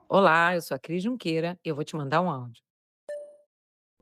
Olá, eu sou a Cris Junqueira e eu vou te mandar um áudio.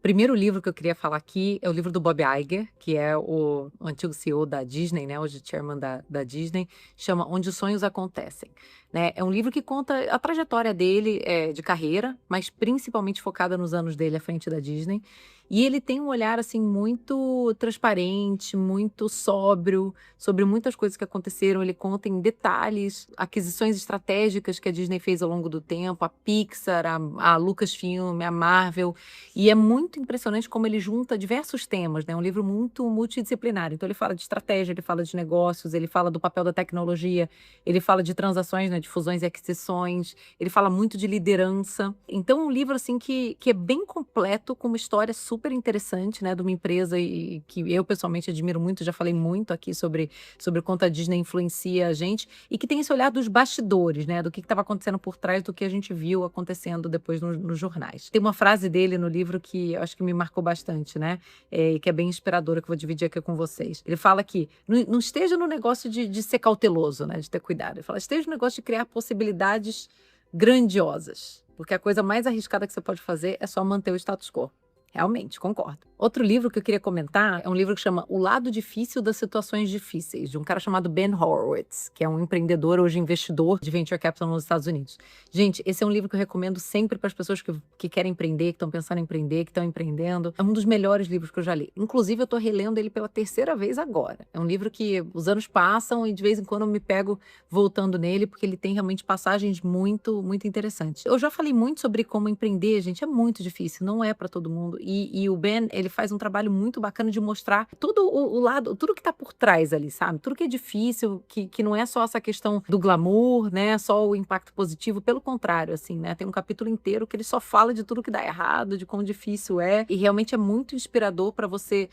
Primeiro livro que eu queria falar aqui é o livro do Bob Iger, que é o antigo CEO da Disney, né, hoje chairman da Disney, chama Onde os Sonhos Acontecem, né? É um livro que conta a trajetória dele, de carreira, mas principalmente focada nos anos dele à frente da Disney. E ele tem um olhar, assim, muito transparente, muito sóbrio, sobre muitas coisas que aconteceram. Ele conta em detalhes aquisições estratégicas que a Disney fez ao longo do tempo, a Pixar, a Lucasfilm, a Marvel, e é muito impressionante como ele junta diversos temas, né, é um livro muito multidisciplinar. Então ele fala de estratégia, ele fala de negócios, ele fala do papel da tecnologia, ele fala de transações, né, de fusões e aquisições, ele fala muito de liderança. Então é um livro, assim, que é bem completo, com uma história super interessante, né, de uma empresa e que eu pessoalmente admiro muito, já falei muito aqui sobre o quanto a Disney influencia a gente, e que tem esse olhar dos bastidores, né, do que estava acontecendo por trás do que a gente viu acontecendo depois nos jornais. Tem uma frase dele no livro que eu acho que me marcou bastante, né, e que é bem inspiradora, que eu vou dividir aqui com vocês. Ele fala que não esteja no negócio de ser cauteloso, né, de ter cuidado. Ele fala: "Esteja no negócio de criar possibilidades grandiosas, porque a coisa mais arriscada que você pode fazer é só manter o status quo". Realmente, concordo. Outro livro que eu queria comentar é um livro que chama O Lado Difícil das Situações Difíceis, de um cara chamado Ben Horowitz, que é um empreendedor, hoje investidor de venture capital nos Estados Unidos. Gente, esse é um livro que eu recomendo sempre para as pessoas que querem empreender, que estão pensando em empreender, que estão empreendendo. É um dos melhores livros que eu já li. Inclusive, eu estou relendo ele pela terceira vez agora. É um livro que os anos passam e de vez em quando eu me pego voltando nele, porque ele tem realmente passagens muito, muito interessantes. Eu já falei muito sobre como empreender, gente, é muito difícil, não é para todo mundo. E o Ben, ele faz um trabalho muito bacana de mostrar todo o lado, tudo que tá por trás ali, sabe? Tudo que é difícil, que não é só essa questão do glamour, né? Só o impacto positivo, pelo contrário, assim, né? Tem um capítulo inteiro que ele só fala de tudo que dá errado, de quão difícil é, e realmente é muito inspirador para você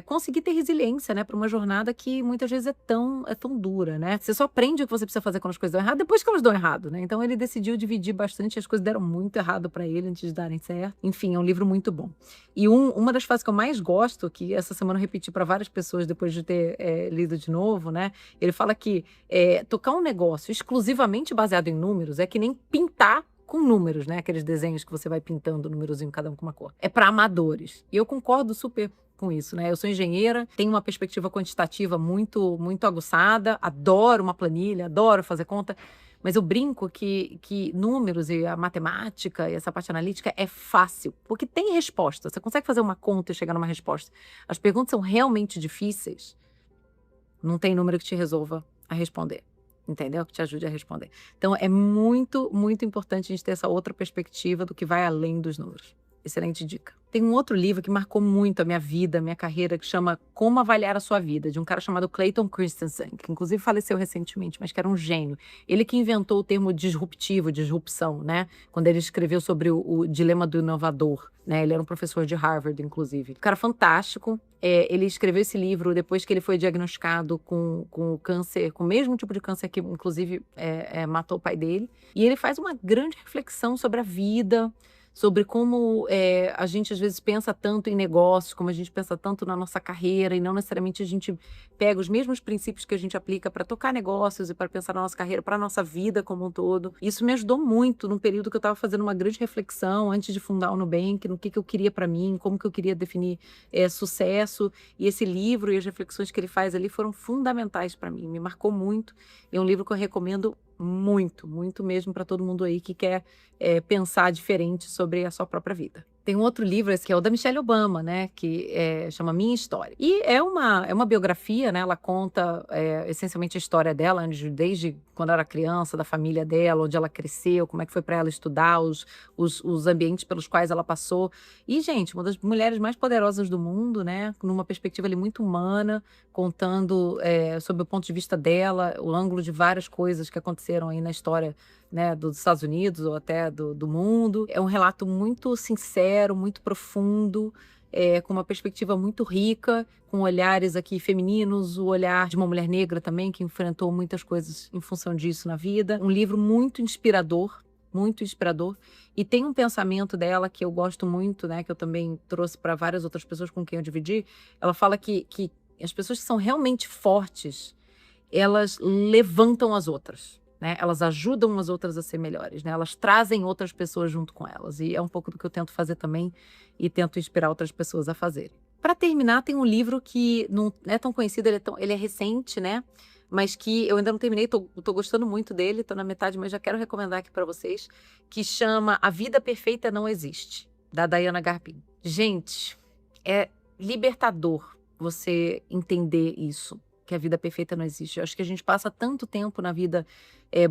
conseguir ter resiliência, né? Para uma jornada que muitas vezes é tão dura, né? Você só aprende o que você precisa fazer quando as coisas dão errado depois que elas dão errado, né? Então ele decidiu dividir bastante, as coisas deram muito errado para ele antes de darem certo. Enfim, é um livro muito bom. E uma das frases que eu mais gosto, que essa semana eu repeti para várias pessoas depois de ter lido de novo, né? Ele fala que tocar um negócio exclusivamente baseado em números é que nem pintar com números, né? Aqueles desenhos que você vai pintando, númerozinho, cada um com uma cor. É para amadores. E eu concordo super com isso, né? Eu sou engenheira, tenho uma perspectiva quantitativa muito, muito aguçada, adoro uma planilha, adoro fazer conta, mas eu brinco que números e a matemática e essa parte analítica é fácil, porque tem resposta. Você consegue fazer uma conta e chegar numa resposta. As perguntas são realmente difíceis, não tem número que te resolva a responder, entendeu? Que te ajude a responder. Então é muito, muito importante a gente ter essa outra perspectiva do que vai além dos números. Excelente dica. Tem um outro livro que marcou muito a minha vida, a minha carreira, que chama Como Avaliar a Sua Vida, de um cara chamado Clayton Christensen, que inclusive faleceu recentemente, mas que era um gênio. Ele que inventou o termo disruptivo, disrupção, né? Quando ele escreveu sobre o dilema do inovador, né? Ele era um professor de Harvard, inclusive. Um cara fantástico. Ele escreveu esse livro depois que ele foi diagnosticado com câncer, com o mesmo tipo de câncer que, inclusive, matou o pai dele. E ele faz uma grande reflexão sobre a vida, sobre como a gente às vezes pensa tanto em negócios, como a gente pensa tanto na nossa carreira, e não necessariamente a gente pega os mesmos princípios que a gente aplica para tocar negócios e para pensar na nossa carreira, para a nossa vida como um todo. Isso me ajudou muito num período que eu estava fazendo uma grande reflexão antes de fundar o Nubank, no que eu queria para mim, como que eu queria definir sucesso. E esse livro e as reflexões que ele faz ali foram fundamentais para mim, me marcou muito. É um livro que eu recomendo muito, muito mesmo, para todo mundo aí que quer pensar diferente sobre a sua própria vida. Tem um outro livro, esse que é o da Michelle Obama, né, que chama Minha História. E é uma biografia, né, ela conta essencialmente a história dela, desde quando era criança, da família dela, onde ela cresceu, como é que foi para ela estudar, os ambientes pelos quais ela passou. E, gente, uma das mulheres mais poderosas do mundo, né, numa perspectiva ali muito humana, contando sobre o ponto de vista dela, o ângulo de várias coisas que aconteceram aí na história, né, dos Estados Unidos ou até do mundo. É um relato muito sincero, muito profundo, com uma perspectiva muito rica, com olhares aqui femininos, o olhar de uma mulher negra também, que enfrentou muitas coisas em função disso na vida. Um livro muito inspirador, muito inspirador. E tem um pensamento dela que eu gosto muito, né, que eu também trouxe para várias outras pessoas com quem eu dividi. Ela fala que as pessoas que são realmente fortes, elas levantam as outras. né, elas ajudam as outras a ser melhores, né, elas trazem outras pessoas junto com elas, e é um pouco do que eu tento fazer também, e tento inspirar outras pessoas a fazerem. Para terminar, tem um livro que não é tão conhecido, ele é recente, né, mas que eu ainda não terminei, tô gostando muito dele, tô na metade, mas já quero recomendar aqui para vocês, que chama A Vida Perfeita Não Existe, da Diana Garbin. Gente, é libertador você entender isso, que a vida perfeita não existe. Eu acho que a gente passa tanto tempo na vida,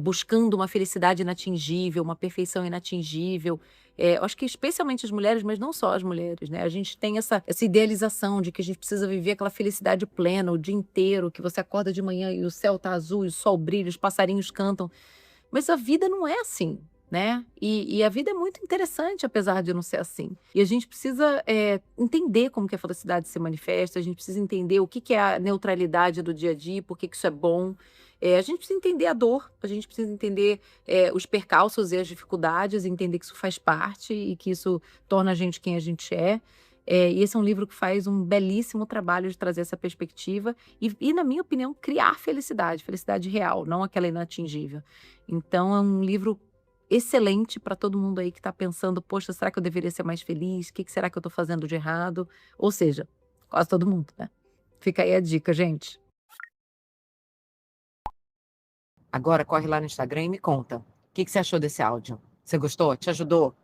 buscando uma felicidade inatingível, uma perfeição inatingível. Eu acho que especialmente as mulheres, mas não só as mulheres, né, a gente tem essa idealização de que a gente precisa viver aquela felicidade plena o dia inteiro, que você acorda de manhã e o céu tá azul e o sol brilha, os passarinhos cantam. Mas a vida não é assim, né. E a vida é muito interessante, apesar de não ser assim. E a gente precisa, entender como que a felicidade se manifesta, a gente precisa entender o que que é a neutralidade do dia a dia, por que que isso é bom. A gente precisa entender a dor, a gente precisa entender, os percalços e as dificuldades, entender que isso faz parte e que isso torna a gente quem a gente é. E esse é um livro que faz um belíssimo trabalho de trazer essa perspectiva e, na minha opinião, criar felicidade, felicidade real, não aquela inatingível. Então é um livro excelente para todo mundo aí que está pensando: "Poxa, será que eu deveria ser mais feliz? O que que será que eu estou fazendo de errado?" Ou seja, quase todo mundo, né. Fica aí a dica, gente. Agora corre lá no Instagram e me conta, o que que você achou desse áudio? Você gostou? Te ajudou?